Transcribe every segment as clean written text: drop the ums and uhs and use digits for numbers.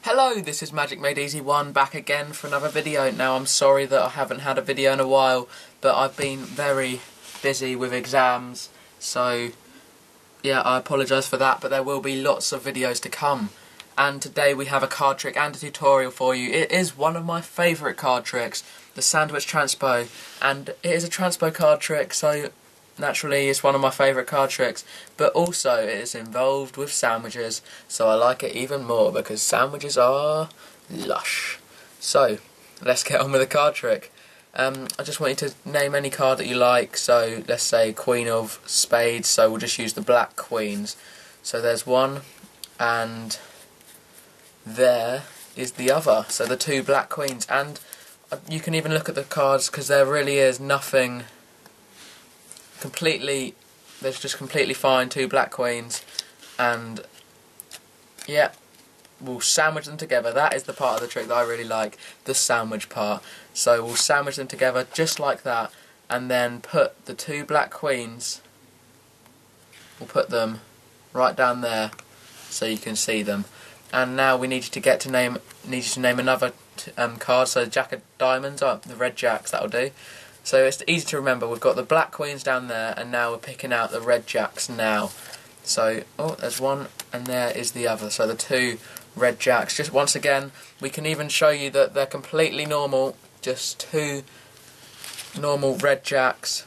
Hello, this is Magic Made Easy 1 back again for another video. Now I'm sorry that I haven't had a video in a while, but I've been very busy with exams, so yeah, I apologise for that, but there will be lots of videos to come. And today we have a card trick and a tutorial for you. It is one of my favourite card tricks, the Sandwich Transpo, and it is a Transpo card trick, so naturally it's one of my favourite card tricks, but also it is involved with sandwiches, so I like it even more because sandwiches are lush. So let's get on with the card trick. I just want you to name any card that you like, so let's say Queen of Spades, so we'll just use the black queens. So there's one, and there is the other, so the two black queens, and you can even look at the cards because there really is nothing there's just completely fine two black queens, and yeah, we'll sandwich them together. That is the part of the trick that I really like, the sandwich part. So we'll sandwich them together just like that, and then put the two black queens, we'll put them right down there so you can see them. And now we need you to name another card, so Jack of Diamonds, the red jacks, that'll do. So it's easy to remember, we've got the black queens down there, and now we're picking out the red jacks now. So, oh, there's one, and there is the other, so the two red jacks. Just once again, we can even show you that they're completely normal, just two normal red jacks.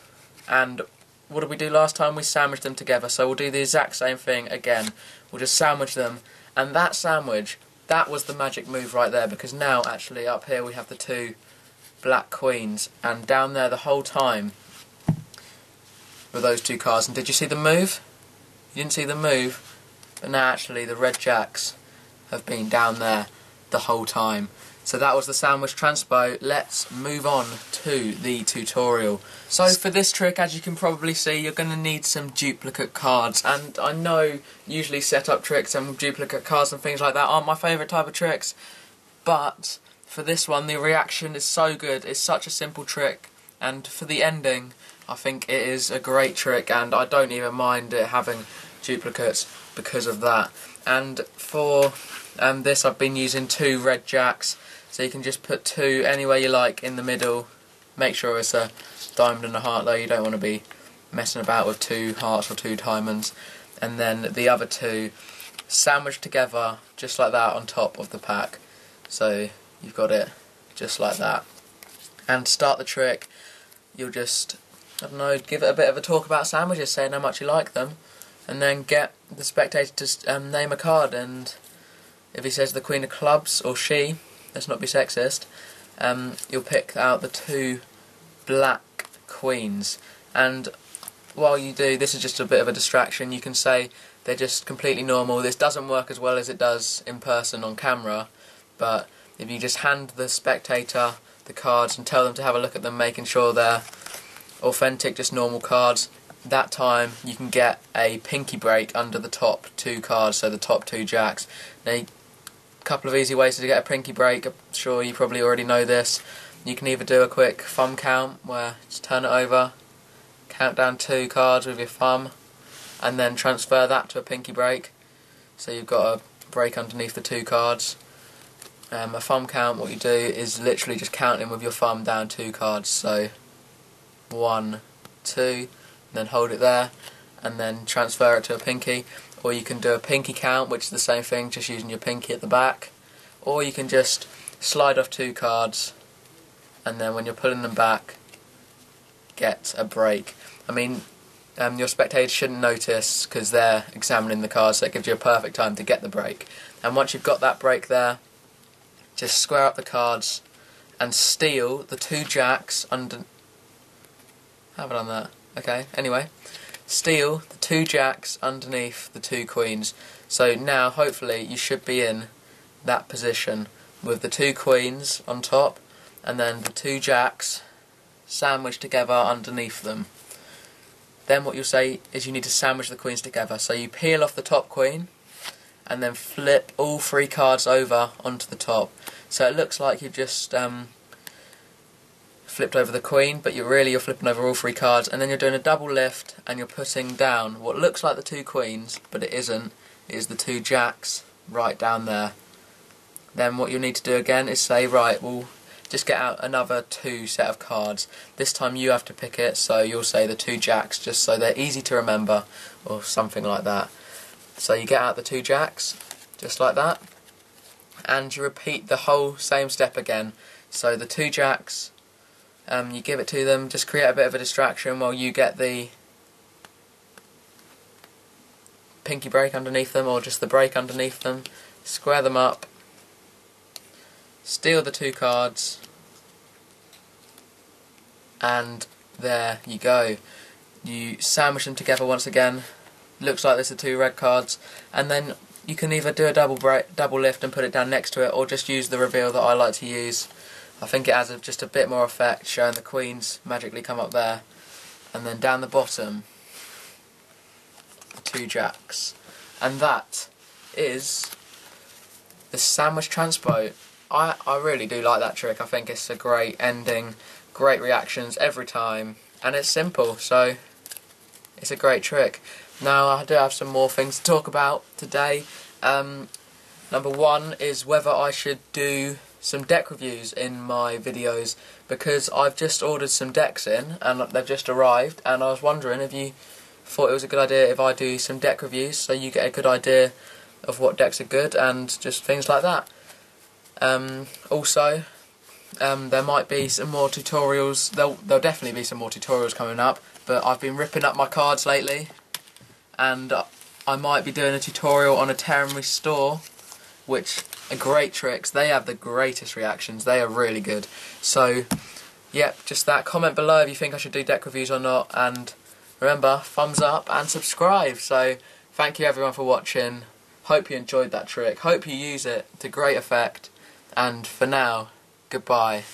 And what did we do last time? We sandwiched them together, so we'll do the exact same thing again. We'll just sandwich them, and that sandwich, that was the magic move right there, because now, actually, up here we have the two black queens, and down there the whole time were those two cards. And did you see the move? You didn't see the move, but now actually the red jacks have been down there the whole time. So that was the Sandwich Transpo. Let's move on to the tutorial. So for this trick, as you can probably see, you're going to need some duplicate cards, and I know usually setup tricks and duplicate cards and things like that aren't my favourite type of tricks, but for this one, the reaction is so good. It's such a simple trick, and for the ending, I think it is a great trick, and I don't even mind it having duplicates because of that. And for this, I've been using two red jacks, so you can just put two anywhere you like in the middle. Make sure it's a diamond and a heart, though. You don't want to be messing about with two hearts or two diamonds. And then the other two sandwiched together just like that on top of the pack. So you've got it just like that. And to start the trick, you'll just, I don't know, give it a bit of a talk about sandwiches, saying how much you like them, and then get the spectator to name a card. And if he says the Queen of Clubs, or she, let's not be sexist, you'll pick out the two black queens. And while you do, this is just a bit of a distraction, you can say they're just completely normal. This doesn't work as well as it does in person on camera, but if you just hand the spectator the cards and tell them to have a look at them, making sure they're authentic, just normal cards, that time you can get a pinky break under the top two cards, so the top two jacks. Now, a couple of easy ways to get a pinky break. I'm sure you probably already know this. You can either do a quick thumb count, where just turn it over, count down two cards with your thumb, and then transfer that to a pinky break. So you've got a break underneath the two cards. A thumb count, what you do is literally just counting with your thumb down two cards, so 1, 2, and then hold it there, and then transfer it to a pinky. Or you can do a pinky count, which is the same thing, just using your pinky at the back. Or you can just slide off two cards, and then when you're pulling them back, get a break. I mean, your spectators shouldn't notice because they're examining the cards, so it gives you a perfect time to get the break. And once you've got that break there, just square up the cards and steal the two jacks under... Have I done that? Okay, anyway. Steal the two jacks underneath the two queens. So now, hopefully, you should be in that position with the two queens on top and then the two jacks sandwiched together underneath them. Then what you'll say is you need to sandwich the queens together. So you peel off the top queen and then flip all three cards over onto the top. So it looks like you've just flipped over the queen, but you're flipping over all three cards, and then you're doing a double lift and you're putting down what looks like the two queens, but it isn't. It is the two jacks right down there. then what you'll need to do again is say, right, we'll just get out another 2 set of cards. This time you have to pick it, so you'll say the 2 jacks, just so they're easy to remember, or something like that. So you get out the 2 jacks, just like that, and you repeat the whole same step again. So the 2 jacks, you give it to them, just create a bit of a distraction while you get the pinky break underneath them, or just the break underneath them, square them up, steal the 2 cards, and there you go. You sandwich them together once again. Looks like there's the 2 red cards, and then you can either do a double lift and put it down next to it, or just use the reveal that I like to use. I think it has just a bit more effect, showing the queens magically come up there, and then down the bottom, the 2 jacks, and that is the sandwich transpo. I really do like that trick. I think it's a great ending, great reactions every time, and it's simple, so it's a great trick. Now I do have some more things to talk about today. Number 1 is whether I should do some deck reviews in my videos, because I've just ordered some decks in and they've just arrived, and I was wondering if you thought it was a good idea if I do some deck reviews, so you get a good idea of what decks are good and just things like that. Also, there might be some more tutorials. There'll definitely be some more tutorials coming up, but I've been ripping up my cards lately, and I might be doing a tutorial on a tear and restore, which are great tricks. They have the greatest reactions. They are really good. So, yep, just that. Comment below if you think I should do deck reviews or not, and remember, thumbs up and subscribe. So, thank you everyone for watching. Hope you enjoyed that trick. Hope you use it to great effect. And for now, goodbye.